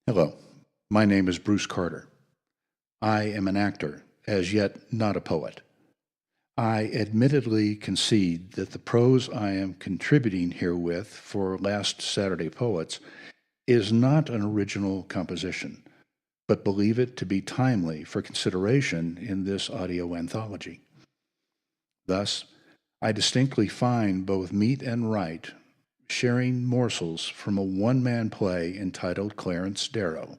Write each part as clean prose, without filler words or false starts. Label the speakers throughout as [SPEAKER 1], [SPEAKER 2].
[SPEAKER 1] Hello, my name is Bruce Carter. I am an actor, as yet not a poet. I admittedly concede that the prose I am contributing herewith for Last Saturday Poets is not an original composition, but believe it to be timely for consideration in this audio anthology. Thus, I distinctly find both meet and right sharing morsels from a one-man play entitled Clarence Darrow,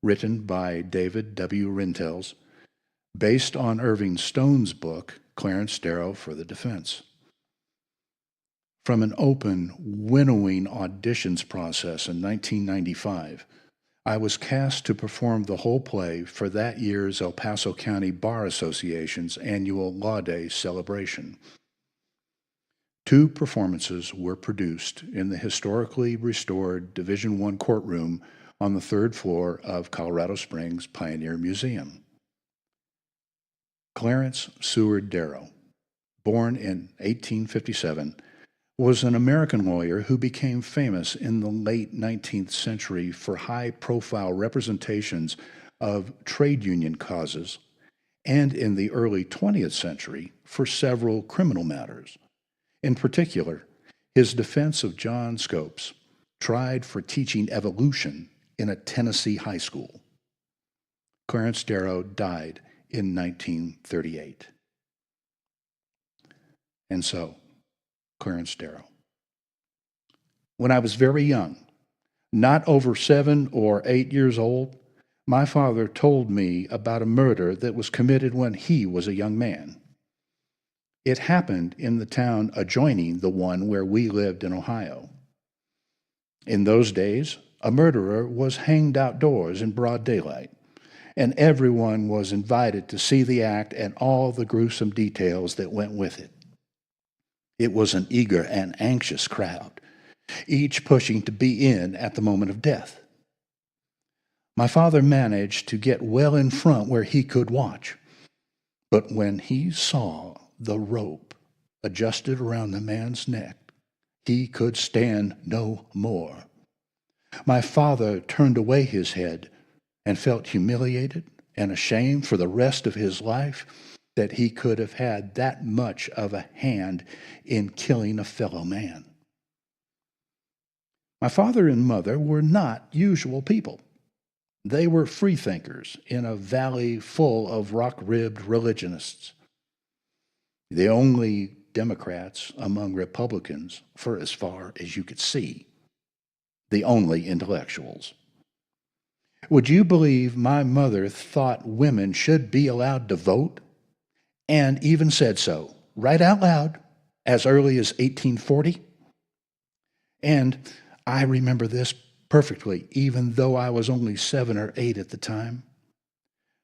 [SPEAKER 1] written by David W. Rintells, based on Irving Stone's book, Clarence Darrow for the Defense. From an open, winnowing auditions process in 1995, I was cast to perform the whole play for that year's El Paso County Bar Association's annual Law Day celebration. 2 performances were produced in the historically restored Division I courtroom on the 3rd floor of Colorado Springs Pioneer Museum. Clarence Seward Darrow, born in 1857, was an American lawyer who became famous in the late 19th century for high-profile representations of trade union causes, and in the early 20th century for several criminal matters. In particular, his defense of John Scopes, tried for teaching evolution in a Tennessee high school. Clarence Darrow died in 1938. And so, Clarence Darrow. When I was very young, not over 7 or 8 years old, my father told me about a murder that was committed when he was a young man. It happened in the town adjoining the one where we lived in Ohio. In those days, a murderer was hanged outdoors in broad daylight, and everyone was invited to see the act and all the gruesome details that went with it. It was an eager and anxious crowd, each pushing to be in at the moment of death. My father managed to get well in front where he could watch, but when he saw the rope adjusted around the man's neck, he could stand no more. My father turned away his head and felt humiliated and ashamed for the rest of his life that he could have had that much of a hand in killing a fellow man. My father and mother were not usual people. They were freethinkers in a valley full of rock-ribbed religionists. The only Democrats among Republicans for as far as you could see. The only intellectuals. Would you believe my mother thought women should be allowed to vote? And even said so, right out loud, as early as 1840? And I remember this perfectly, even though I was only 7 or 8 at the time.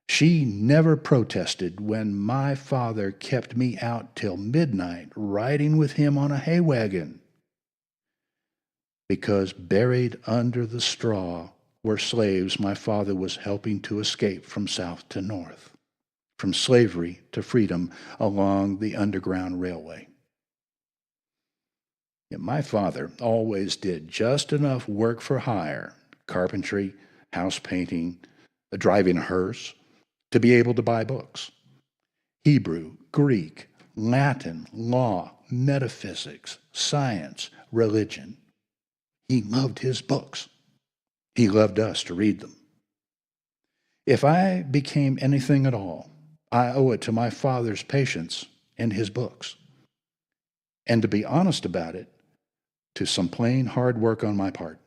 [SPEAKER 1] She never protested when my father kept me out till midnight riding with him on a hay wagon. Because buried under the straw were slaves my father was helping to escape from south to north, from slavery to freedom along the Underground Railway. Yet my father always did just enough work for hire, carpentry, house painting, driving a hearse, to be able to buy books. Hebrew, Greek, Latin, law, metaphysics, science, religion. He loved his books. He loved us to read them. If I became anything at all, I owe it to my father's patience and his books. And to be honest about it, to some plain hard work on my part.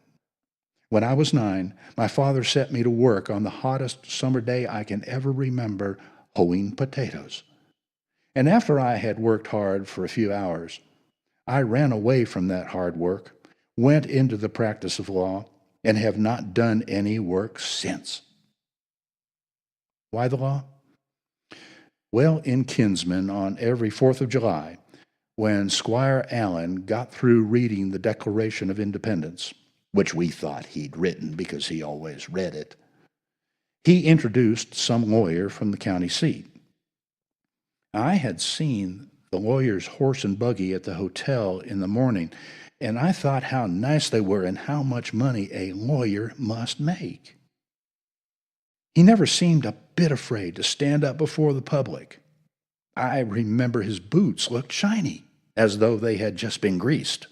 [SPEAKER 1] When I was 9, my father set me to work on the hottest summer day I can ever remember, hoeing potatoes. And after I had worked hard for a few hours, I ran away from that hard work, went into the practice of law, and have not done any work since. Why the law? Well, in Kinsman, on every 4th of July, when Squire Allen got through reading the Declaration of Independence, which we thought he'd written because he always read it, he introduced some lawyer from the county seat. I had seen the lawyer's horse and buggy at the hotel in the morning, and I thought how nice they were and how much money a lawyer must make. He never seemed a bit afraid to stand up before the public. I remember his boots looked shiny, as though they had just been greased.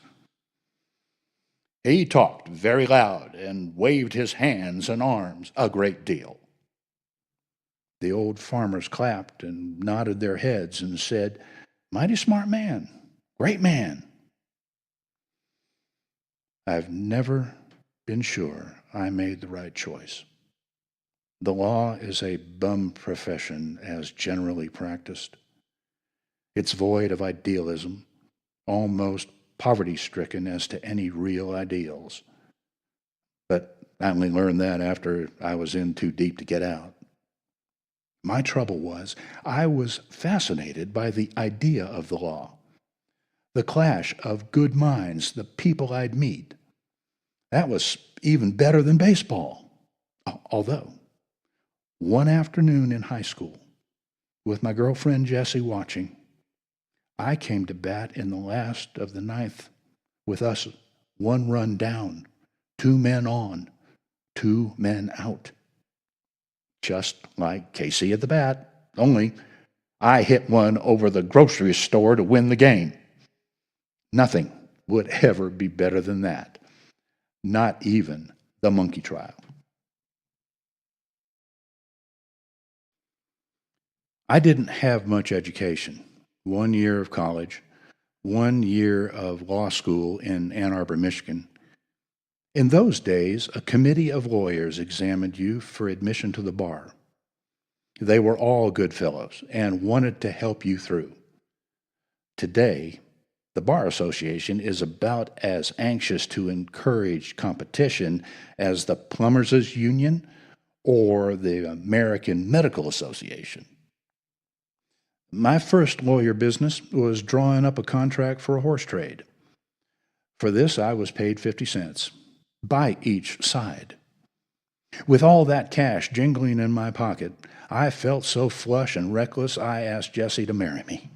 [SPEAKER 1] He talked very loud and waved his hands and arms a great deal. The old farmers clapped and nodded their heads and said, "Mighty smart man, great man." I've never been sure I made the right choice. The law is a bum profession as generally practiced. It's void of idealism, almost poverty-stricken as to any real ideals. But I only learned that after I was in too deep to get out. My trouble was I was fascinated by the idea of the law, the clash of good minds, the people I'd meet. That was even better than baseball. Although, one afternoon in high school, with my girlfriend Jessie watching, I came to bat in the last of the ninth with us one run down, 2 men on, 2 men out. Just like Casey at the bat, only I hit one over the grocery store to win the game. Nothing would ever be better than that. Not even the monkey trial. I didn't have much education. 1 year of college, 1 year of law school in Ann Arbor, Michigan. In those days, a committee of lawyers examined you for admission to the bar. They were all good fellows and wanted to help you through. Today, the Bar Association is about as anxious to encourage competition as the Plumbers' Union or the American Medical Association. My first lawyer business was drawing up a contract for a horse trade. For this, I was paid 50 cents by each side. With all that cash jingling in my pocket, I felt so flush and reckless I asked Jessie to marry me.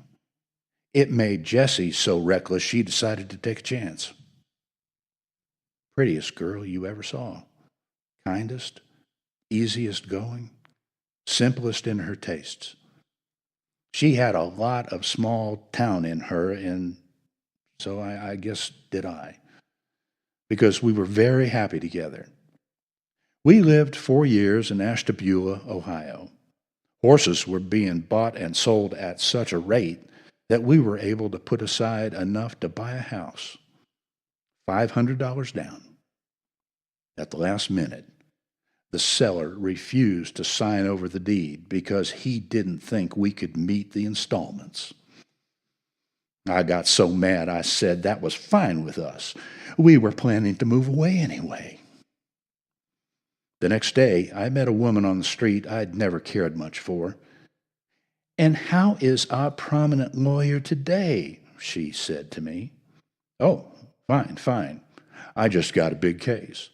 [SPEAKER 1] It made Jessie so reckless she decided to take a chance. Prettiest girl you ever saw. Kindest, easiest going, simplest in her tastes. She had a lot of small town in her, and so I guess did I, because we were very happy together. We lived 4 years in Ashtabula, Ohio. Horses were being bought and sold at such a rate that we were able to put aside enough to buy a house, $500 down. At the last minute, the seller refused to sign over the deed because he didn't think we could meet the installments. I got so mad I said that was fine with us. We were planning to move away anyway. The next day, I met a woman on the street I'd never cared much for. "And how is our prominent lawyer today?" she said to me. "Oh, fine, fine. I just got a big case."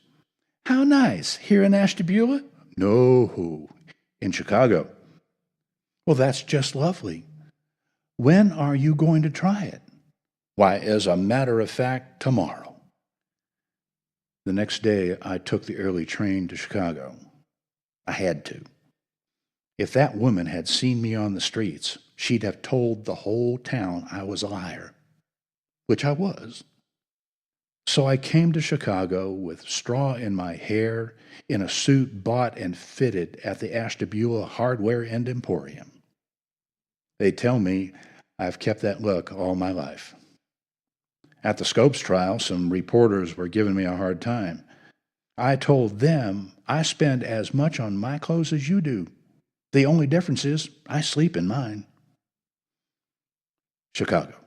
[SPEAKER 1] "How nice. Here in Ashtabula?" "No, in Chicago." "Well, that's just lovely. When are you going to try it?" "Why, as a matter of fact, tomorrow." The next day, I took the early train to Chicago. I had to. If that woman had seen me on the streets, she'd have told the whole town I was a liar, which I was. So I came to Chicago with straw in my hair, in a suit bought and fitted at the Ashtabula Hardware and Emporium. They tell me I've kept that look all my life. At the Scopes trial, some reporters were giving me a hard time. I told them I spend as much on my clothes as you do. The only difference is I sleep in mine. Chicago.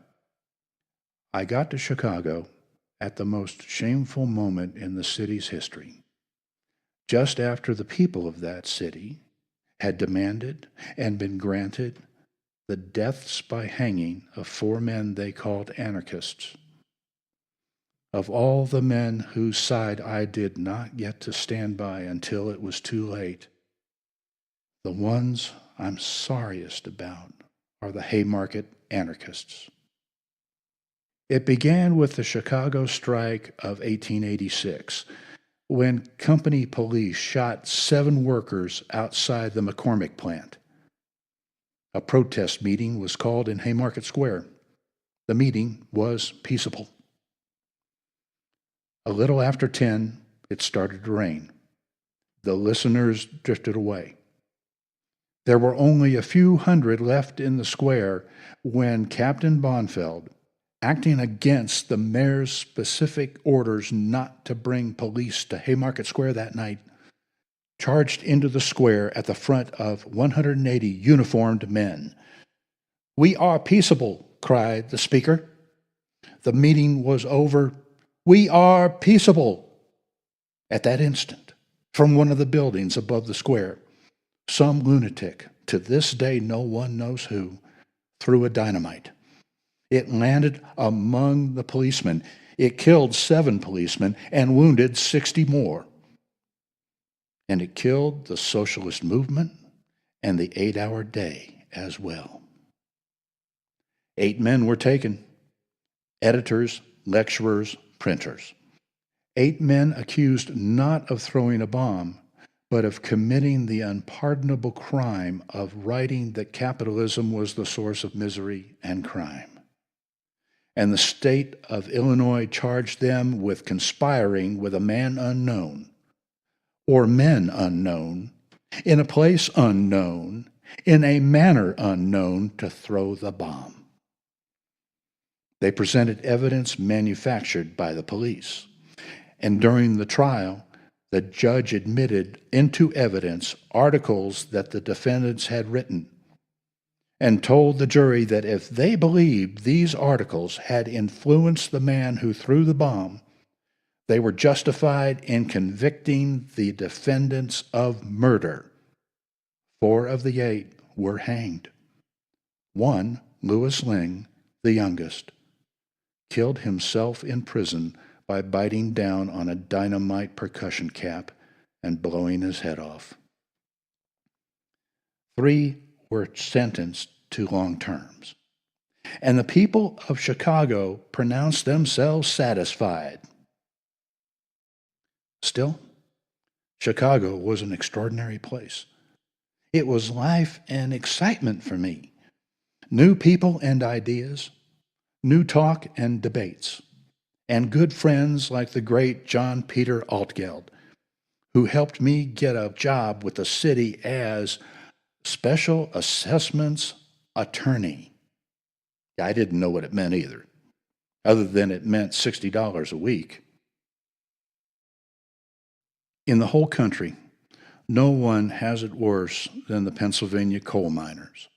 [SPEAKER 1] I got to Chicago at the most shameful moment in the city's history, just after the people of that city had demanded and been granted the deaths by hanging of 4 men they called anarchists. Of all the men whose side I did not get to stand by until it was too late, the ones I'm sorriest about are the Haymarket anarchists. It began with the Chicago strike of 1886, when company police shot 7 workers outside the McCormick plant. A protest meeting was called in Haymarket Square. The meeting was peaceable. A little after 10, it started to rain. The listeners drifted away. There were only a few hundred left in the square when Captain Bonfeld, acting against the mayor's specific orders not to bring police to Haymarket Square that night, charged into the square at the front of 180 uniformed men. "We are peaceable," cried the speaker. The meeting was over. "We are peaceable." At that instant, from one of the buildings above the square, some lunatic, to this day no one knows who, threw a dynamite. It landed among the policemen. It killed 7 policemen and wounded 60 more. And it killed the socialist movement and the 8-hour day as well. 8 men were taken: editors, lecturers, printers. 8 men accused not of throwing a bomb, but of committing the unpardonable crime of writing that capitalism was the source of misery and crime. And the state of Illinois charged them with conspiring with a man unknown, or men unknown, in a place unknown, in a manner unknown, to throw the bomb. They presented evidence manufactured by the police, and during the trial, the judge admitted into evidence articles that the defendants had written, and told the jury that if they believed these articles had influenced the man who threw the bomb, they were justified in convicting the defendants of murder. 4 of the 8 were hanged. One, Louis Ling, the youngest, killed himself in prison by biting down on a dynamite percussion cap and blowing his head off. 3 were sentenced to long terms, and the people of Chicago pronounced themselves satisfied. Still, Chicago was an extraordinary place. It was life and excitement for me. New people and ideas, new talk and debates, and good friends like the great John Peter Altgeld, who helped me get a job with the city as Special Assessments Attorney. I didn't know what it meant either, other than it meant $60 a week. In the whole country, no one has it worse than the Pennsylvania coal miners.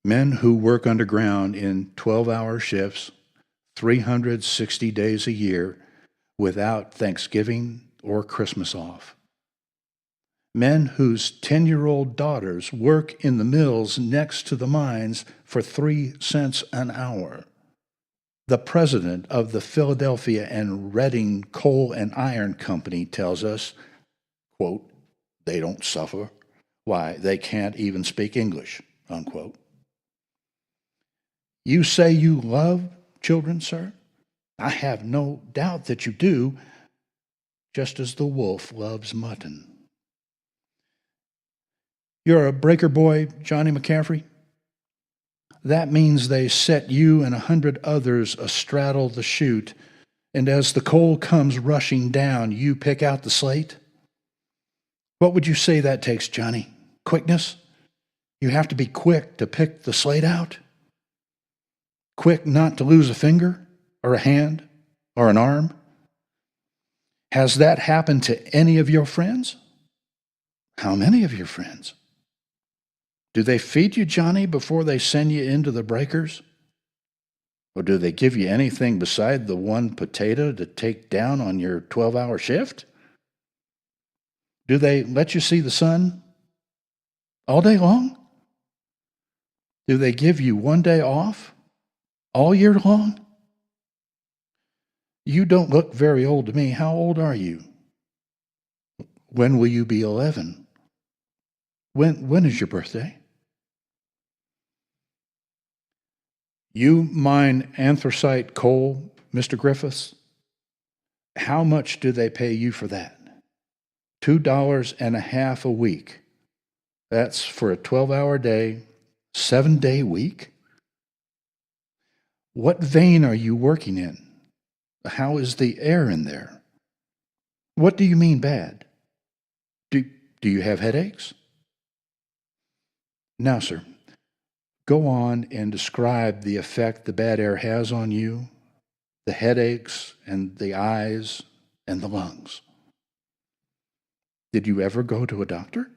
[SPEAKER 1] Men who work underground in 12-hour shifts, 360 days a year, without Thanksgiving or Christmas off. Men whose 10-year-old daughters work in the mills next to the mines for 3 cents an hour. The president of the Philadelphia and Reading Coal and Iron Company tells us, quote, "They don't suffer. Why, they can't even speak English," unquote. You say you love children, sir? I have no doubt that you do, just as the wolf loves mutton. You're a breaker boy, Johnny McCaffrey? That means they set you and 100 others astraddle the chute, and as the coal comes rushing down, you pick out the slate? What would you say that takes, Johnny? Quickness? You have to be quick to pick the slate out? Quick not to lose a finger, or a hand, or an arm? Has that happened to any of your friends? How many of your friends? Do they feed you, Johnny, before they send you into the breakers? Or do they give you anything beside the 1 potato to take down on your 12-hour shift? Do they let you see the sun all day long? Do they give you 1 day off all year long? You don't look very old to me. How old are you? When will you be 11? When is your birthday? You mine anthracite coal, Mr. Griffiths? How much do they pay you for that? $2.50 a week. That's for a 12-hour day, 7-day week? What vein are you working in? How is the air in there? What do you mean bad? Do you have headaches? Now, sir, go on and describe the effect the bad air has on you, the headaches and the eyes and the lungs. Did you ever go to a doctor?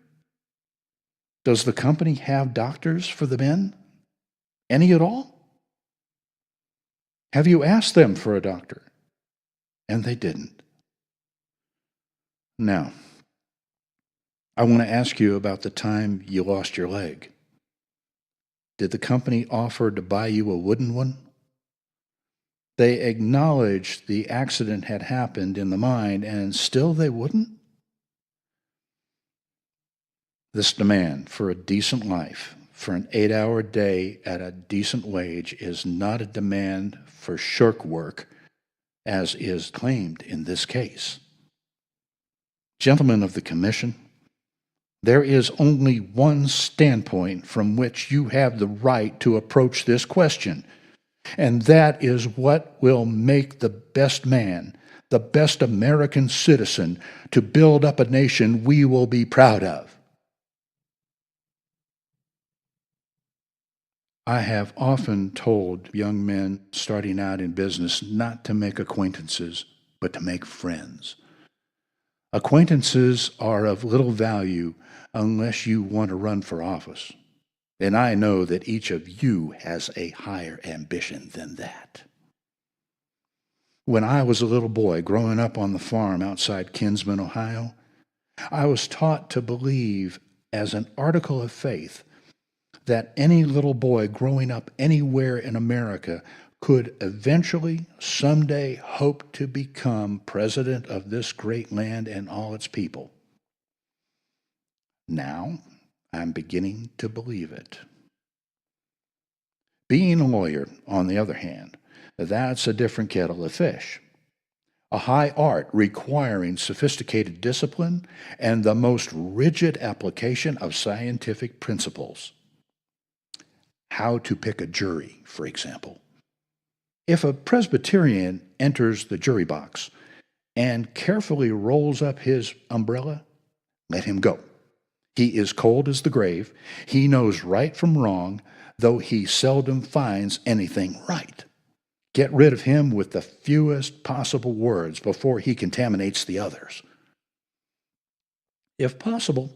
[SPEAKER 1] Does the company have doctors for the men? Any at all? Have you asked them for a doctor? And they didn't. Now, I want to ask you about the time you lost your leg. Did the company offer to buy you a wooden one? They acknowledged the accident had happened in the mine, and still they wouldn't? This demand for a decent life, for an 8-hour day at a decent wage, is not a demand for shirk work, as is claimed in this case. Gentlemen of the Commission, there is only one standpoint from which you have the right to approach this question, and that is what will make the best man, the best American citizen, to build up a nation we will be proud of. I have often told young men starting out in business not to make acquaintances, but to make friends. Acquaintances are of little value unless you want to run for office. And I know that each of you has a higher ambition than that. When I was a little boy growing up on the farm outside Kinsman, Ohio, I was taught to believe as an article of faith that any little boy growing up anywhere in America could eventually, someday, hope to become president of this great land and all its people. Now, I'm beginning to believe it. Being a lawyer, on the other hand, that's a different kettle of fish. A high art requiring sophisticated discipline and the most rigid application of scientific principles. How to pick a jury, for example. If a Presbyterian enters the jury box and carefully rolls up his umbrella, let him go. He is cold as the grave. He knows right from wrong, though he seldom finds anything right. Get rid of him with the fewest possible words before he contaminates the others. If possible,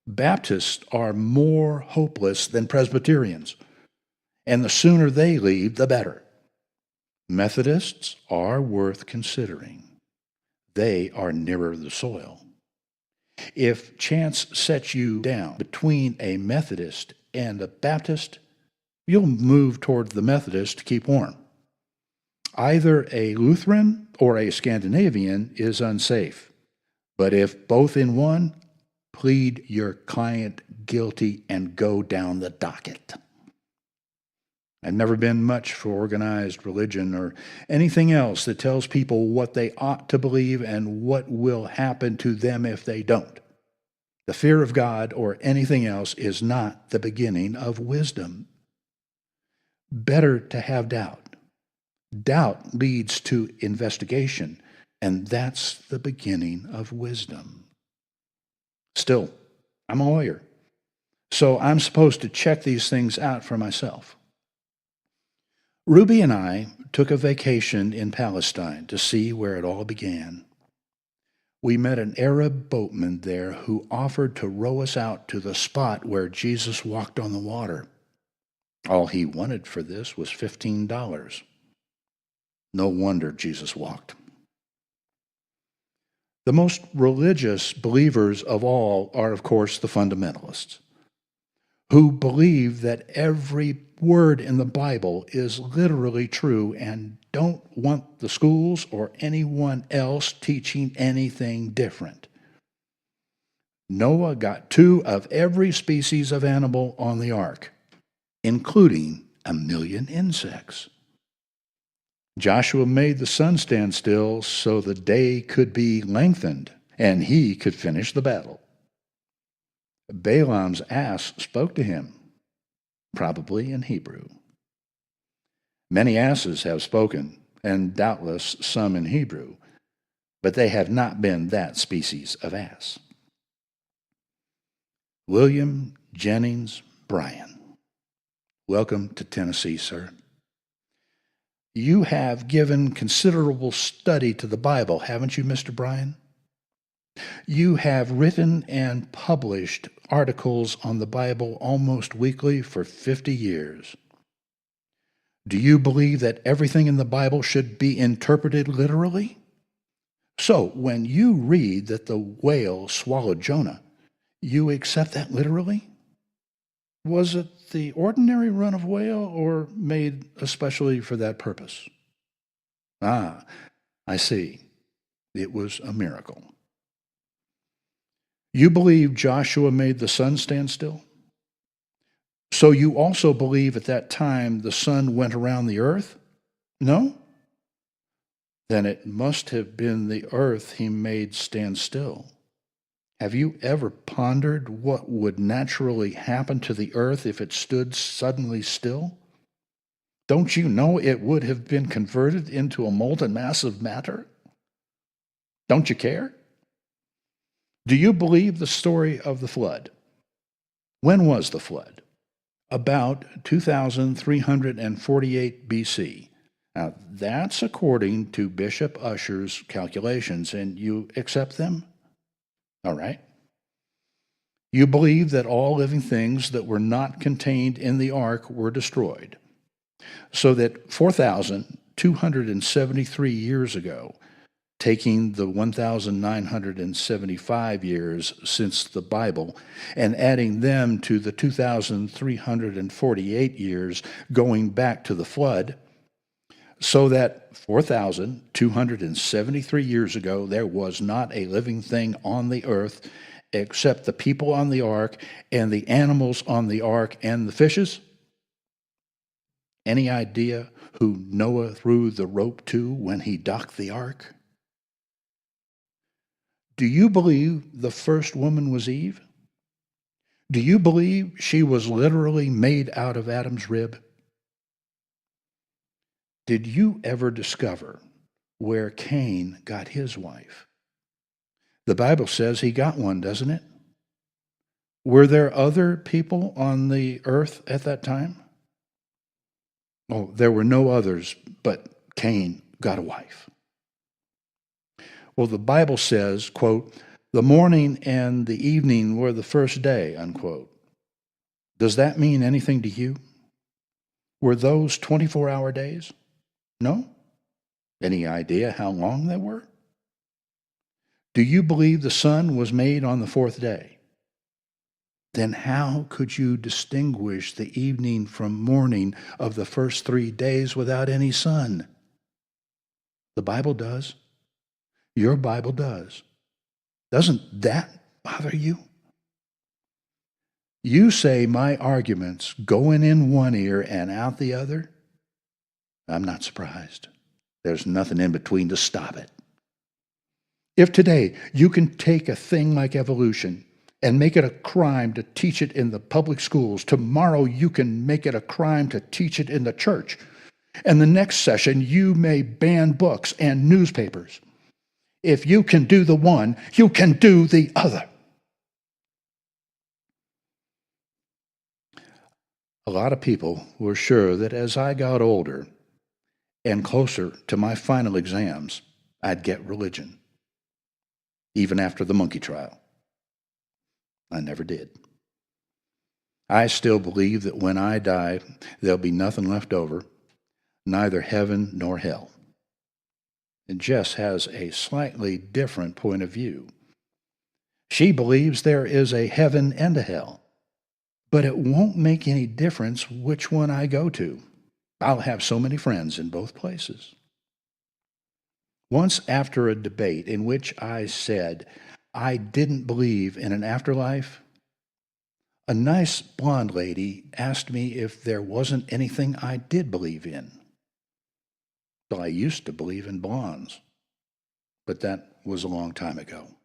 [SPEAKER 1] Baptists are more hopeless than Presbyterians, and the sooner they leave, the better. Methodists are worth considering. They are nearer the soil. If chance sets you down between a Methodist and a Baptist, you'll move toward the Methodist to keep warm. Either a Lutheran or a Scandinavian is unsafe. But if both in one, plead your client guilty and go down the docket. I've never been much for organized religion or anything else that tells people what they ought to believe and what will happen to them if they don't. The fear of God or anything else is not the beginning of wisdom. Better to have doubt. Doubt leads to investigation, and that's the beginning of wisdom. Still, I'm a lawyer, so I'm supposed to check these things out for myself. Ruby and I took a vacation in Palestine to see where it all began. We met an Arab boatman there who offered to row us out to the spot where Jesus walked on the water. All he wanted for this was $15. No wonder Jesus walked. The most religious believers of all are, of course, the fundamentalists, who believe that every word in the Bible is literally true and don't want the schools or anyone else teaching anything different. Noah got 2 of every species of animal on the ark, including 1,000,000 insects. Joshua made the sun stand still so the day could be lengthened and he could finish the battle. Balaam's ass spoke to him, probably in Hebrew. Many asses have spoken, and doubtless some in Hebrew, but they have not been that species of ass. William Jennings Bryan, welcome to Tennessee, sir. You have given considerable study to the Bible, haven't you, Mr. Bryan? You have written and published articles on the Bible almost weekly for 50 years. Do you believe that everything in the Bible should be interpreted literally? So, when you read that the whale swallowed Jonah, you accept that literally? Was it the ordinary run of whale or made especially for that purpose? Ah, I see. It was a miracle. You believe Joshua made the sun stand still? So you also believe at that time the sun went around the earth? No? Then it must have been the earth he made stand still. Have you ever pondered what would naturally happen to the earth if it stood suddenly still? Don't you know it would have been converted into a molten mass of matter? Don't you care? Do you believe the story of the flood? When was the flood? About 2348 BC. Now, that's according to Bishop Ussher's calculations, and you accept them? All right. You believe that all living things that were not contained in the ark were destroyed, so that 4,273 years ago, taking the 1,975 years since the Bible and adding them to the 2,348 years going back to the flood, so that 4,273 years ago there was not a living thing on the earth except the people on the ark and the animals on the ark and the fishes? Any idea who Noah threw the rope to when he docked the ark? Do you believe the first woman was Eve? Do you believe she was literally made out of Adam's rib? Did you ever discover where Cain got his wife? The Bible says he got one, doesn't it? Were there other people on the earth at that time? Oh, there were no others, but Cain got a wife. Well, the Bible says, quote, the morning and the evening were the first day, unquote. Does that mean anything to you? Were those 24-hour days? No? Any idea how long they were? Do you believe the sun was made on the fourth day? Then how could you distinguish the evening from morning of the first 3 days without any sun? The Bible does. Your Bible does. Doesn't that bother you? You say my arguments going in one ear and out the other? I'm not surprised. There's nothing in between to stop it. If today you can take a thing like evolution and make it a crime to teach it in the public schools, tomorrow you can make it a crime to teach it in the church. And the next session you may ban books and newspapers. If you can do the one, you can do the other. A lot of people were sure that as I got older and closer to my final exams, I'd get religion, even after the monkey trial. I never did. I still believe that when I die, there'll be nothing left over, neither heaven nor hell. And Jess has a slightly different point of view. She believes there is a heaven and a hell, but it won't make any difference which one I go to. I'll have so many friends in both places. Once after a debate in which I said I didn't believe in an afterlife, A nice blonde lady asked me if there wasn't anything I did believe in. Well, I used to believe in blondes, but that was a long time ago.